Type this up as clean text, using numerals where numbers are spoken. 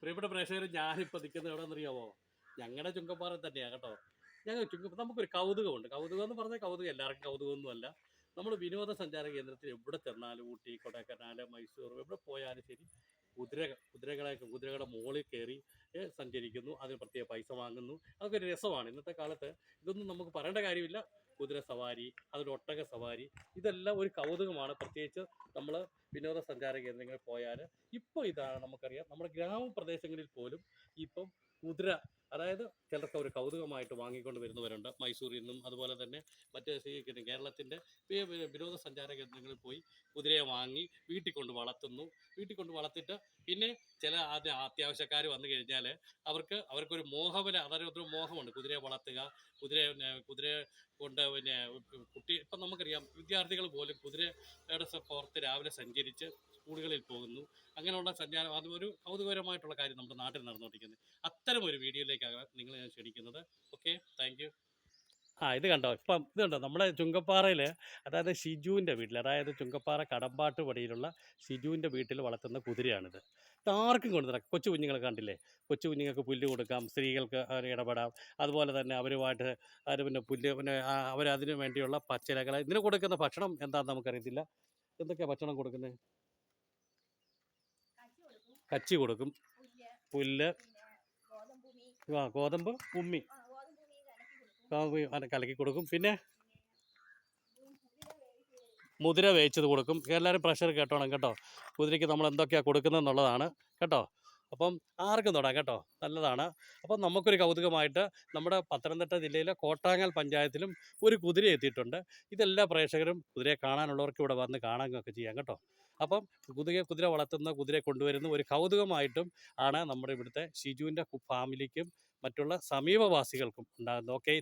പ്രിയപ്പെട്ട പ്രേക്ഷകർ, ഞാനിപ്പോൾ നിൽക്കുന്നത് എവിടെയെന്നറിയാമോ? ഞങ്ങളുടെ ചുങ്കപ്പാറ തന്നെയാണ് കേട്ടോ. ഞങ്ങൾ നമുക്കൊരു കൗതുകമുണ്ട്. കൗതുകം എന്ന് പറഞ്ഞാൽ കൗതുകം എല്ലാവർക്കും കൗതുകമൊന്നുമല്ല. നമ്മൾ വിനോദസഞ്ചാര കേന്ദ്രത്തിൽ എവിടെ ചെന്നാലും ഊട്ടി, കൊടൈക്കനാൽ, മൈസൂർ എവിടെ പോയാലും ശരി, കുതിരകളുടെ മുകളിൽ കയറി സഞ്ചരിക്കുന്നു. അതിന് പ്രത്യേക പൈസ വാങ്ങുന്നു. അതൊക്കെ ഒരു രസമാണ്. ഇന്നത്തെ കാലത്ത് ഇതൊന്നും നമുക്ക് പറയേണ്ട കാര്യമില്ല. കുതിര സവാരി, അതൊരു ഒട്ടക സവാരി, ഇതെല്ലാം ഒരു കൗതുകമാണ്. പ്രത്യേകിച്ച് നമ്മൾ വിനോദസഞ്ചാര കേന്ദ്രങ്ങളിൽ പോയാൽ ഇപ്പോൾ ഇതാണ് നമുക്കറിയാം. നമ്മുടെ ഗ്രാമപ്രദേശങ്ങളിൽ പോലും ഇപ്പം കുതിര, അതായത് ചിലർക്ക് ഒരു കൗതുകമായിട്ട് വാങ്ങിക്കൊണ്ട് വരുന്നവരുണ്ട്. മൈസൂരിൽ നിന്നും അതുപോലെ തന്നെ മറ്റ് കേരളത്തിൻ്റെ വിനോദസഞ്ചാര കേന്ദ്രങ്ങളിൽ പോയി കുതിരയെ വാങ്ങി വീട്ടിൽ കൊണ്ട് വളർത്തുന്നു. വീട്ടിൽ കൊണ്ട് വളർത്തിയിട്ട് പിന്നെ ചില അത്യാവശ്യക്കാർ വന്നു കഴിഞ്ഞാൽ അവർക്കൊരു മോഹവന, അതായത് ഒരു മോഹമുണ്ട് കുതിരയെ വളർത്തുക. കുതിരയെ കൊണ്ട് ഇപ്പം നമുക്കറിയാം, വിദ്യാർത്ഥികൾ പോലും കുതിരയുടെ പുറത്ത് രാവിലെ സഞ്ചരിച്ച് സ്കൂളുകളിൽ പോകുന്നു. അങ്ങനെയുള്ള സഞ്ചാരം, അതൊരു കൗതുകകരമായിട്ടുള്ള കാര്യം നമ്മുടെ നാട്ടിൽ നടന്നുകൊണ്ടിരിക്കുന്നത്. അത്തരം ഒരു വീഡിയോയിലേക്കാണ് നിങ്ങളെ ഞാൻ ക്ഷണിക്കുന്നത്. Okay, thank you. ഇത് കണ്ടോ, ഇപ്പം ഇത് കണ്ടോ, നമ്മുടെ ചുങ്കപ്പാറയിൽ, അതായത് ഷിജുവിൻ്റെ വീട്ടിൽ, അതായത് ചുങ്കപ്പാറ കടമ്പാട്ട് പടിയിലുള്ള ഷിജുവിൻ്റെ വീട്ടിൽ വളർത്തുന്ന കുതിരയാണിത്. ആർക്കും കൊണ്ടുതരാം. കൊച്ചു കുഞ്ഞുങ്ങളെ കണ്ടില്ലേ? കൊച്ചു കുഞ്ഞുങ്ങൾക്ക് പുല്ല് കൊടുക്കാം, സ്ത്രീകൾക്ക് ഇടപെടാം. അതുപോലെ തന്നെ അവരുമായിട്ട് അവരതിനു വേണ്ടിയുള്ള പച്ചിലകൾ, ഇതിന് കൊടുക്കുന്ന ഭക്ഷണം എന്താണെന്ന് നമുക്കറിയത്തില്ല. എന്തൊക്കെയാണ് ഭക്ഷണം കൊടുക്കുന്നത്? കച്ചി കൊടുക്കും, പുല്ല്, ഗോതമ്പ് ഉമ്മി കലക്കി കൊടുക്കും. പിന്നെ മുതിര വേവിച്ചത് കൊടുക്കും. എല്ലാവരും പ്രഷർ കേട്ടോണം കേട്ടോ. കുതിരയ്ക്ക് നമ്മൾ എന്തൊക്കെയാണ് കൊടുക്കുന്നതെന്നുള്ളതാണ് കേട്ടോ. അപ്പം ആർക്കും തൊടാം കേട്ടോ, നല്ലതാണ്. അപ്പം നമുക്കൊരു കൗതുകമായിട്ട് നമ്മുടെ പത്തനംതിട്ട ജില്ലയിലെ കോട്ടാങ്ങൽ പഞ്ചായത്തിലും ഒരു കുതിര എത്തിയിട്ടുണ്ട്. ഇതെല്ലാ പ്രേക്ഷകരും കുതിരയെ കാണാനുള്ളവർക്ക് ഇവിടെ വന്ന് കാണുകയൊക്കെ ചെയ്യാം കേട്ടോ. അപ്പം കുതിര വളർത്തുന്ന, കുതിരയെ കൊണ്ടുവരുന്ന ഒരു കൗതുകമായിട്ടും ആണ് നമ്മുടെ ഇവിടുത്തെ ഷിജുവിൻ്റെ ഫാമിലിക്കും മറ്റുള്ള സമീപവാസികൾക്കും ഉണ്ടാകുന്നത്. ഓക്കെ.